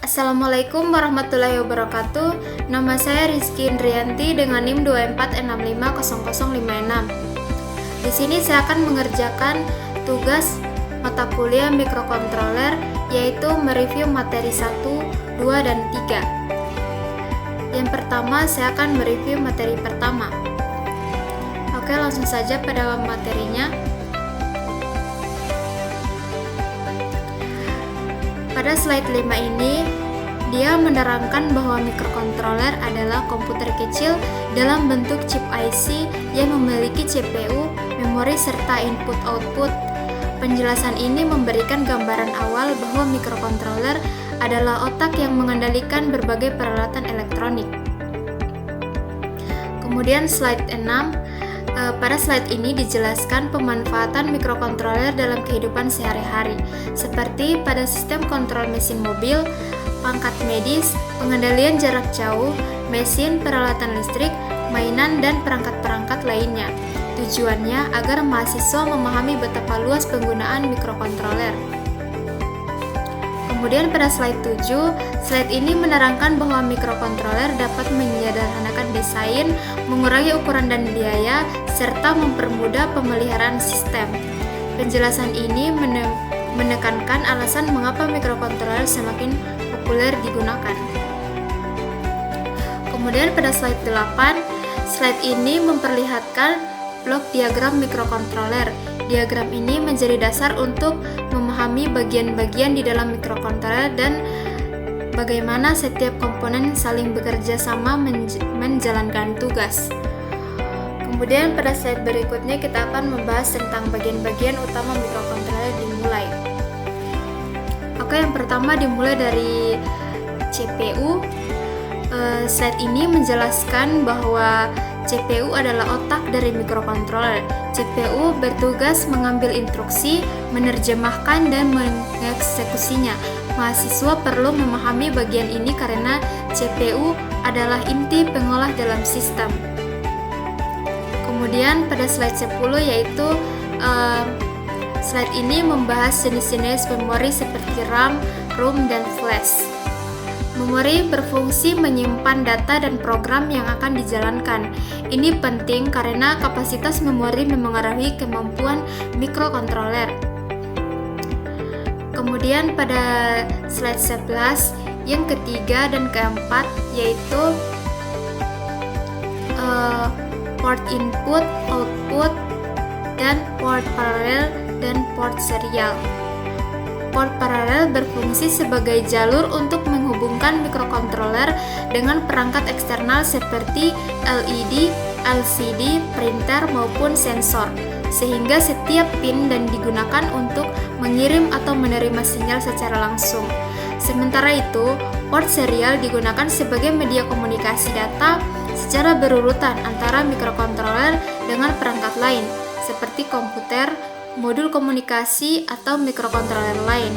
Assalamualaikum warahmatullahi wabarakatuh. Nama saya Rizky Indrianti dengan NIM 24650056. Di sini saya akan mengerjakan tugas mata kuliah mikrokontroler, yaitu mereview materi 1, 2, dan 3. Yang pertama, saya akan mereview materi pertama. Oke, langsung saja pada materinya. Pada slide 5 ini, dia menerangkan bahwa mikrokontroler adalah komputer kecil dalam bentuk chip IC yang memiliki CPU, memori, serta input-output. Penjelasan ini memberikan gambaran awal bahwa mikrokontroler adalah otak yang mengendalikan berbagai peralatan elektronik. Kemudian slide 6. Pada slide ini dijelaskan pemanfaatan mikrokontroler dalam kehidupan sehari-hari, seperti pada sistem kontrol mesin mobil, pangkat medis, pengendalian jarak jauh, mesin, peralatan listrik, mainan, dan perangkat-perangkat lainnya. Tujuannya agar mahasiswa memahami betapa luas penggunaan mikrokontroler. Kemudian pada slide 7, slide ini menerangkan bahwa mikrokontroler dapat menyederhanakan desain, mengurangi ukuran dan biaya, serta mempermudah pemeliharaan sistem. Penjelasan ini menekankan alasan mengapa mikrokontroler semakin populer digunakan. Kemudian pada slide 8, slide ini memperlihatkan blok diagram mikrokontroler. Diagram ini menjadi dasar untuk memahami bagian-bagian di dalam mikrokontroler dan bagaimana setiap komponen saling bekerja sama menjalankan tugas. Kemudian pada slide berikutnya kita akan membahas tentang bagian-bagian utama mikrokontroler dimulai. Oke, yang pertama dimulai dari CPU. Slide ini menjelaskan bahwa CPU adalah otak dari mikrokontroler. CPU bertugas mengambil instruksi, menerjemahkan, dan mengeksekusinya. Mahasiswa perlu memahami bagian ini karena CPU adalah inti pengolah dalam sistem. Kemudian pada slide 10 yaitu slide ini membahas jenis-jenis memori seperti RAM, ROM, dan flash. Memori berfungsi menyimpan data dan program yang akan dijalankan. Ini penting karena kapasitas memori memengaruhi kemampuan mikrokontroler. Kemudian pada slide 11, yang ketiga dan keempat yaitu port input, output, dan port paralel dan port serial. Port paralel berfungsi sebagai jalur untuk menghubungkan mikrokontroler dengan perangkat eksternal seperti LED, LCD, printer, maupun sensor, sehingga setiap pin dan digunakan untuk mengirim atau menerima sinyal secara langsung. Sementara itu, port serial digunakan sebagai media komunikasi data secara berurutan antara mikrokontroler dengan perangkat lain, seperti komputer, modul komunikasi, atau mikrokontroler lain.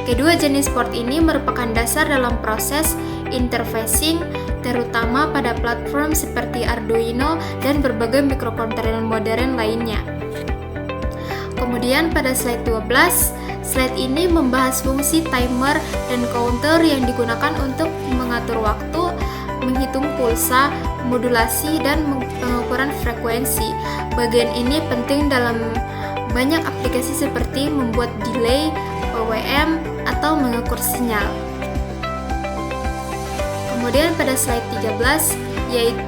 Kedua jenis port ini merupakan dasar dalam proses interfacing, terutama pada platform seperti Arduino dan berbagai mikrokontroler modern lainnya. Kemudian pada slide 12, slide ini membahas fungsi timer dan counter yang digunakan untuk mengatur waktu, menghitung pulsa, modulasi, dan pengukuran frekuensi. Bagian ini penting dalam banyak aplikasi seperti membuat delay, PWM, atau mengukur sinyal. Kemudian pada slide 13 yaitu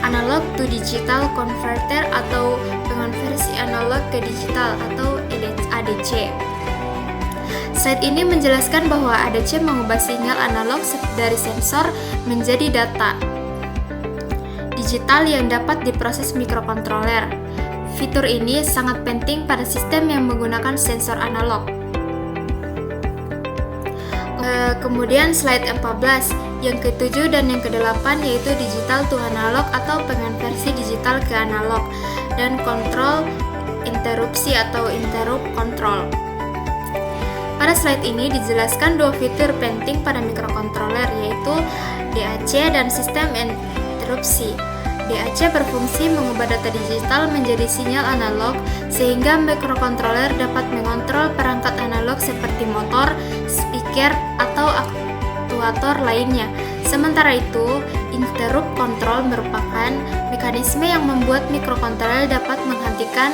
analog to digital converter atau pengonversi analog ke digital atau ADC. Slide ini menjelaskan bahwa ADC mengubah sinyal analog dari sensor menjadi data digital yang dapat diproses mikrokontroler. Fitur ini sangat penting pada sistem yang menggunakan sensor analog. Kemudian slide 14, yang ke-7 dan yang ke-8 yaitu digital to analog atau pengonversi digital ke analog, dan kontrol interupsi atau interrupt control. Pada slide ini dijelaskan dua fitur penting pada mikrokontroler yaitu DAC dan sistem interupsi. DAC berfungsi mengubah data digital menjadi sinyal analog sehingga mikrokontroler dapat mengontrol perangkat analog seperti motor, speaker, atau aktuator lainnya. Sementara itu, interrupt control merupakan mekanisme yang membuat mikrokontroler dapat menghentikan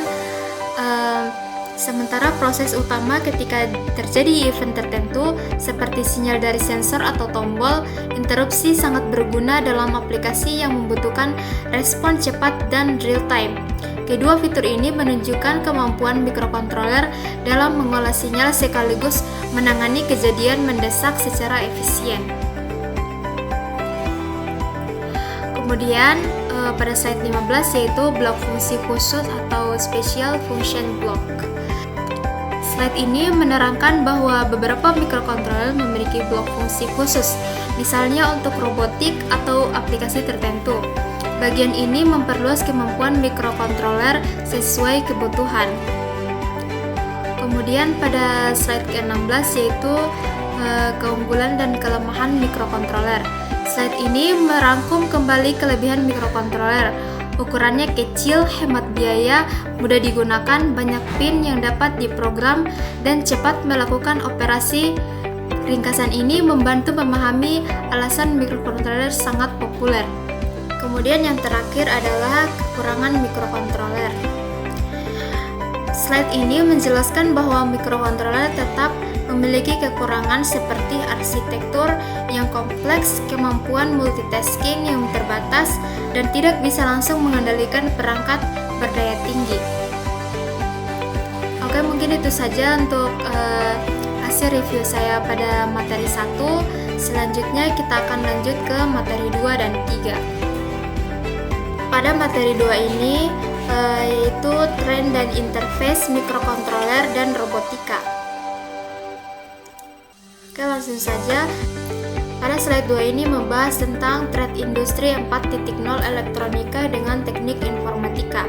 sementara proses utama ketika terjadi event tertentu seperti sinyal dari sensor atau tombol. Interupsi sangat berguna dalam aplikasi yang membutuhkan respon cepat dan real time. Kedua fitur ini menunjukkan kemampuan mikrokontroler dalam mengolah sinyal sekaligus menangani kejadian mendesak secara efisien. Kemudian pada slide 15 yaitu blok fungsi khusus atau special function block. Slide ini menerangkan bahwa beberapa mikrokontroler memiliki blok fungsi khusus, misalnya untuk robotik atau aplikasi tertentu. Bagian ini memperluas kemampuan mikrokontroler sesuai kebutuhan. Kemudian pada slide ke-16 yaitu keunggulan dan kelemahan mikrokontroler. Slide ini merangkum kembali kelebihan mikrokontroler. Ukurannya kecil, hemat biaya, mudah digunakan, banyak pin yang dapat diprogram, dan cepat melakukan operasi. Ringkasan ini membantu memahami alasan mikrokontroler sangat populer. Kemudian yang terakhir adalah kekurangan mikrokontroler. Slide ini menjelaskan bahwa mikrokontroler tetap memiliki kekurangan seperti arsitektur yang kompleks, kemampuan multitasking yang terbatas, dan tidak bisa langsung mengendalikan perangkat berdaya tinggi. Oke, mungkin itu saja untuk hasil review saya pada materi 1. Selanjutnya kita akan lanjut ke materi 2 dan 3. Pada materi 2 ini yaitu tren dan interface mikrokontroler dan robotika. Oke, langsung saja. Pada slide 2 ini membahas tentang tren industri 4.0 elektronika dengan teknik informatika.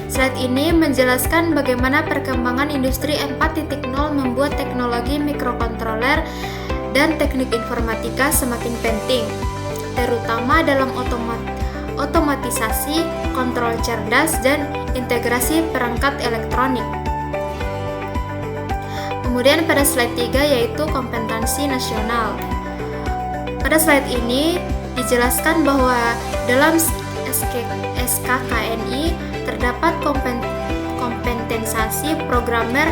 Slide ini menjelaskan bagaimana perkembangan industri 4.0 membuat teknologi mikrokontroler dan teknik informatika semakin penting, terutama dalam otomatisasi, kontrol cerdas, dan integrasi perangkat elektronik. Kemudian pada slide 3 yaitu kompetensi nasional. Pada slide ini dijelaskan bahwa dalam SKKNI terdapat kompetensasi programmer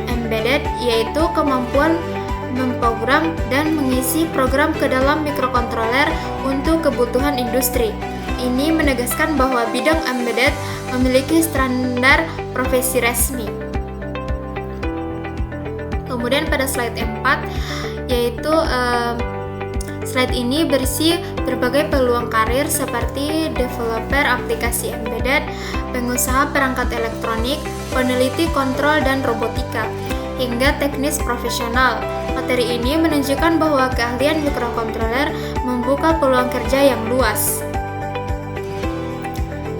embedded, yaitu kemampuan memprogram dan mengisi program ke dalam mikrokontroler untuk kebutuhan industri. Ini menegaskan bahwa bidang embedded memiliki standar profesi resmi. Kemudian pada slide 4 yaitu slide ini berisi berbagai peluang karir seperti developer aplikasi embedded, pengusaha perangkat elektronik, peneliti kontrol dan robotika, hingga teknis profesional. Materi ini menunjukkan bahwa keahlian mikrokontroler membuka peluang kerja yang luas.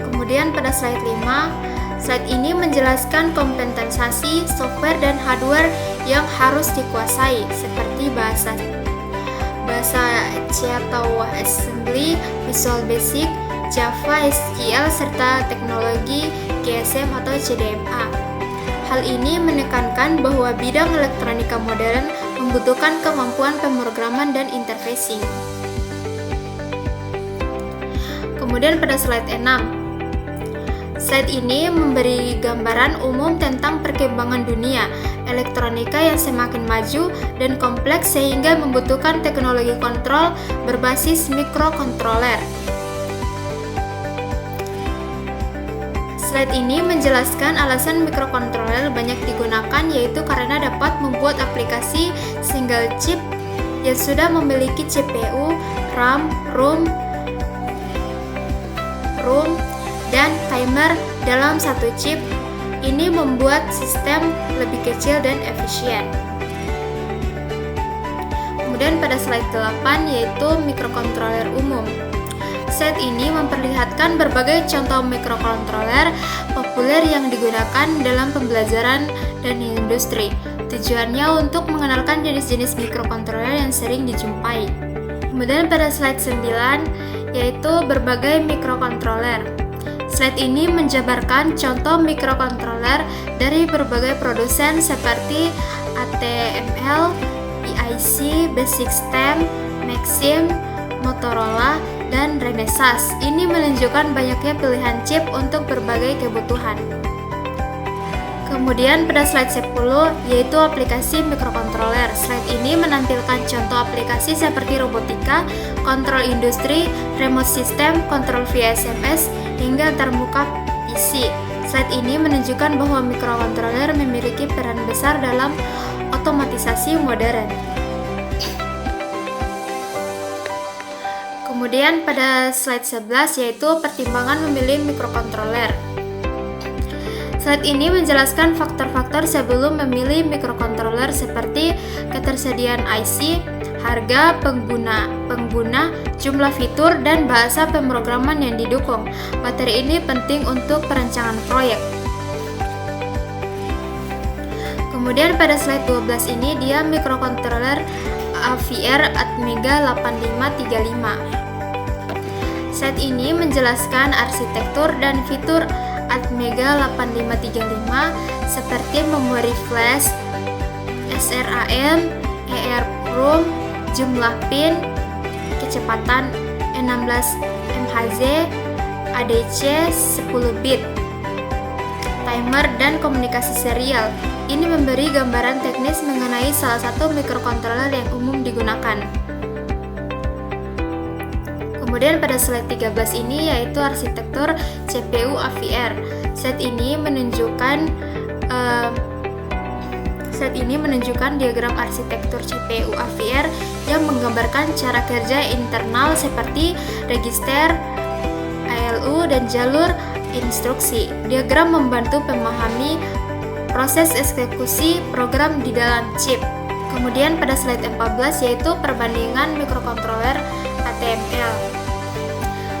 Kemudian pada slide 5, slide ini menjelaskan kompetensasi software dan hardware yang harus dikuasai seperti bahasa C atau Assembly, Visual Basic, Java, SQL, serta teknologi GSM atau CDMA. Hal ini menekankan bahwa bidang elektronika modern membutuhkan kemampuan pemrograman dan interfacing. Kemudian pada slide 6, slide ini memberi gambaran umum tentang perkembangan dunia elektronika yang semakin maju dan kompleks sehingga membutuhkan teknologi kontrol berbasis mikrokontroler. Slide ini menjelaskan alasan mikrokontroler banyak digunakan, yaitu karena dapat membuat aplikasi single chip yang sudah memiliki CPU, RAM, ROM, dan timer dalam satu chip. Ini membuat sistem lebih kecil dan efisien. Kemudian pada slide 8 yaitu mikrokontroler umum. Slide ini memperlihatkan berbagai contoh mikrokontroler populer yang digunakan dalam pembelajaran dan industri. Tujuannya untuk mengenalkan jenis-jenis mikrokontroler yang sering dijumpai. Kemudian pada slide 9 yaitu berbagai mikrokontroler. Slide ini menjabarkan contoh mikrokontroler dari berbagai produsen seperti ATML, EIC, Basic Stem, Maxim, Motorola, dan Renesas. Ini menunjukkan banyaknya pilihan chip untuk berbagai kebutuhan. Kemudian pada slide 10 yaitu aplikasi mikrokontroler. Slide ini menampilkan contoh aplikasi seperti robotika, kontrol industri, remote system, kontrol via SMS, hingga antarmuka PC. Slide ini menunjukkan bahwa mikrokontroler memiliki peran besar dalam otomatisasi modern. Kemudian pada slide 11 yaitu pertimbangan memilih mikrokontroler. Slide ini menjelaskan faktor-faktor sebelum memilih mikrokontroler seperti ketersediaan IC, harga, pengguna, jumlah fitur, dan bahasa pemrograman yang didukung. Materi ini penting untuk perancangan proyek. Kemudian pada slide 12 ini dia mikrokontroler AVR Atmega 8535. Slide ini menjelaskan arsitektur dan fitur Atmega 8535 seperti memori flash, SRAM, EEPROM, jumlah pin, kecepatan 16 MHz, ADC 10 bit, timer, dan komunikasi serial. Ini memberi gambaran teknis mengenai salah satu mikrokontroler yang umum digunakan. Kemudian pada slide 13 ini yaitu arsitektur CPU AVR. Slide ini menunjukkan diagram arsitektur CPU AVR yang menggambarkan cara kerja internal seperti register, ALU, dan jalur instruksi. Diagram membantu memahami proses eksekusi program di dalam chip. Kemudian pada slide 14 yaitu perbandingan mikrokontroler ATML.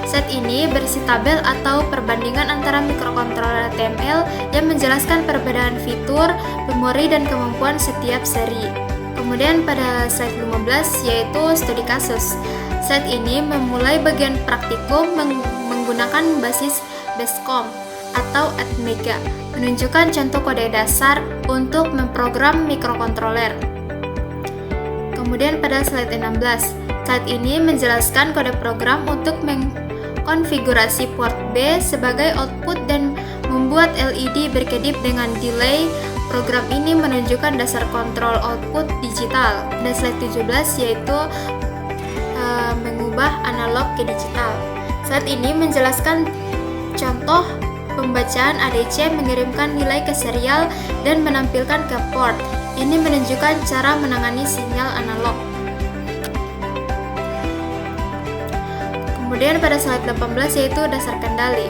Set ini berisi tabel atau perbandingan antara mikrokontroler ATML yang menjelaskan perbedaan fitur, memori, dan kemampuan setiap seri. Kemudian pada slide 15 yaitu studi kasus. Slide ini memulai bagian praktikum menggunakan basis BASICOM atau Atmega, menunjukkan contoh kode dasar untuk memprogram mikrokontroler. Kemudian pada slide 16, slide ini menjelaskan kode program untuk mengkonfigurasi port B sebagai output dan membuat LED berkedip dengan delay. Program ini menunjukkan dasar kontrol output digital. Dan slide 17 yaitu mengubah analog ke digital. Slide ini menjelaskan contoh pembacaan ADC mengirimkan nilai ke serial dan menampilkan ke port. Ini menunjukkan cara menangani sinyal analog. Kemudian pada slide 18 yaitu dasar kendali.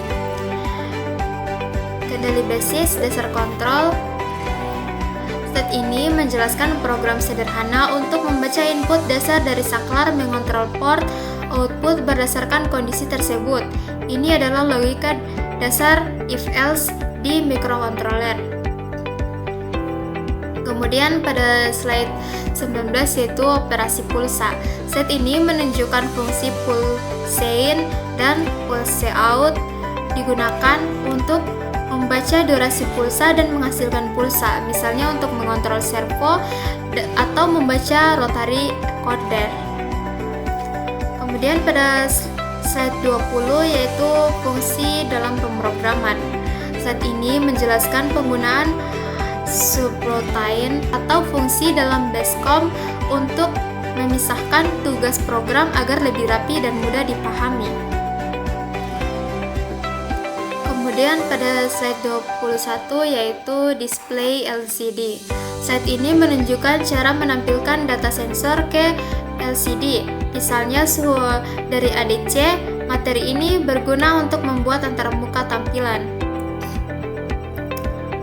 Kendali basis, dasar kontrol. Slide ini menjelaskan program sederhana untuk membaca input dasar dari saklar mengontrol port output berdasarkan kondisi tersebut. Ini adalah logika dasar if-else di mikrokontroler. Kemudian pada slide 19 yaitu operasi pulsa. Slide ini menunjukkan fungsi pulse in dan pulse out digunakan untuk membaca durasi pulsa dan menghasilkan pulsa, misalnya untuk mengontrol servo atau membaca rotary encoder. Kemudian pada slide 20 yaitu fungsi dalam pemrograman. Slide ini menjelaskan penggunaan subroutine atau fungsi dalam BASICOM untuk memisahkan tugas program agar lebih rapi dan mudah dipahami. Kemudian pada slide 21 yaitu display LCD. Slide ini menunjukkan cara menampilkan data sensor ke LCD. Misalnya suhu dari ADC, materi ini berguna untuk membuat antarmuka tampilan.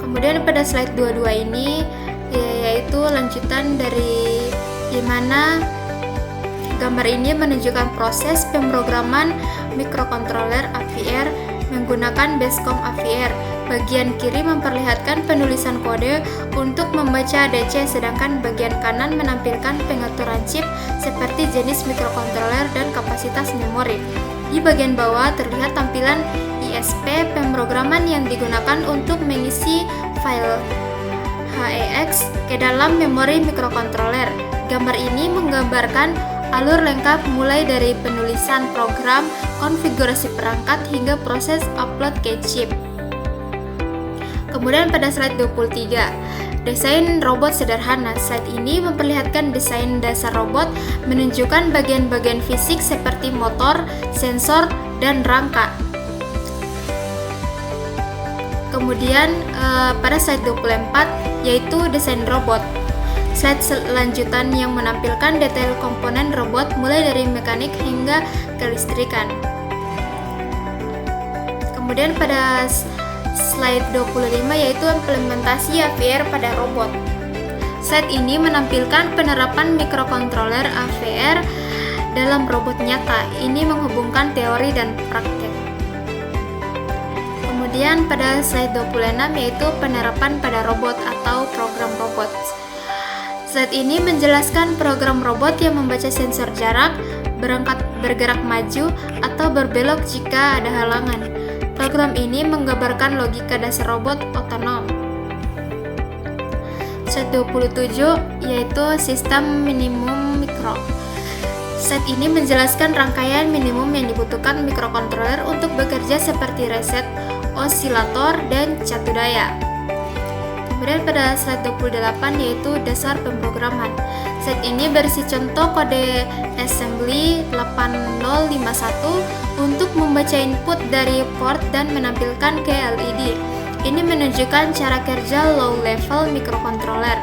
Kemudian pada slide 22 ini yaitu lanjutan dari dimana gambar ini menunjukkan proses pemrograman mikrokontroler AVR menggunakan BASICOM AVR. Bagian kiri memperlihatkan penulisan kode untuk membaca DC, sedangkan bagian kanan menampilkan pengaturan chip seperti jenis mikrokontroler dan kapasitas memori. Di bagian bawah terlihat tampilan ISP pemrograman yang digunakan untuk mengisi file HEX ke dalam memori mikrokontroler. Gambar ini menggambarkan alur lengkap mulai dari penulisan program, konfigurasi perangkat, hingga proses upload ke chip. Kemudian pada slide 23, desain robot sederhana. Slide ini memperlihatkan desain dasar robot, menunjukkan bagian-bagian fisik seperti motor, sensor, dan rangka. Kemudian pada slide 24 yaitu desain robot. Slide selanjutan yang menampilkan detail komponen robot mulai dari mekanik hingga kelistrikan. Kemudian pada slide 25 yaitu implementasi AVR pada robot. Slide ini menampilkan penerapan mikrokontroler AVR dalam robot nyata. Ini menghubungkan teori dan praktek. Kemudian pada slide 26 yaitu penerapan pada robot atau program robot. Slide ini menjelaskan program robot yang membaca sensor jarak, bergerak maju, atau berbelok jika ada halangan. Program ini menggambarkan logika dasar robot otonom. Slide 27 yaitu sistem minimum mikro. Slide ini menjelaskan rangkaian minimum yang dibutuhkan mikrokontroler untuk bekerja seperti reset, osilator, dan catu daya. Kemudian pada slide 28 yaitu dasar pemrograman. Slide ini berisi contoh kode assembly 8051 untuk membaca input dari port dan menampilkan ke LED. Ini menunjukkan cara kerja low level mikrokontroler.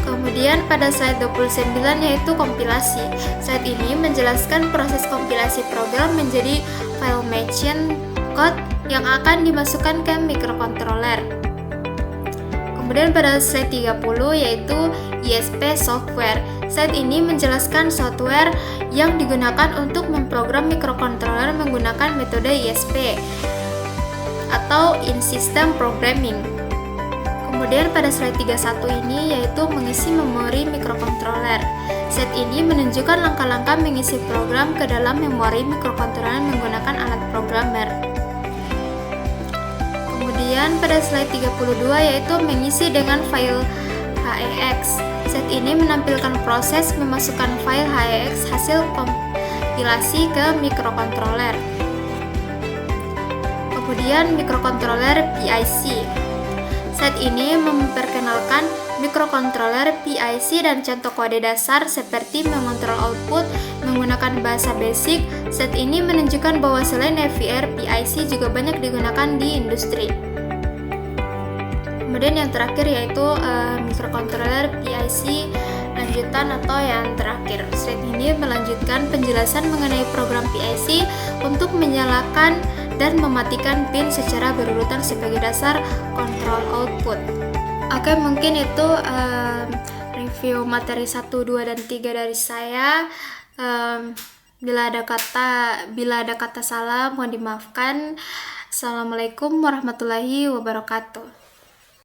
Kemudian pada slide 29 yaitu kompilasi. Slide ini menjelaskan proses kompilasi program menjadi file machine code yang akan dimasukkan ke mikrokontroler. Kemudian pada slide 30 yaitu ISP software. Slide ini menjelaskan software yang digunakan untuk memprogram mikrokontroler menggunakan metode ISP atau in-system programming. Kemudian pada slide 31 ini yaitu mengisi memori mikrokontroler. Slide ini menunjukkan langkah-langkah mengisi program ke dalam memori mikrokontroler menggunakan alat programmer. Kemudian pada slide 32 yaitu mengisi dengan file HEX. Slide ini menampilkan proses memasukkan file HEX hasil kompilasi ke mikrokontroler. Kemudian mikrokontroler PIC. Slide ini memperkenalkan mikrokontroler PIC dan contoh kode dasar seperti mengontrol output menggunakan bahasa BASIC. Slide ini menunjukkan bahwa selain AVR, PIC juga banyak digunakan di industri. Kemudian yang terakhir yaitu mikrokontroler PIC lanjutan atau yang terakhir. Slide ini melanjutkan penjelasan mengenai program PIC untuk menyalakan dan mematikan pin secara berurutan sebagai dasar kontrol output. Oke, mungkin itu review materi 1, 2, dan 3 dari saya. Bila ada kata salah mohon dimaafkan. Assalamualaikum warahmatullahi wabarakatuh.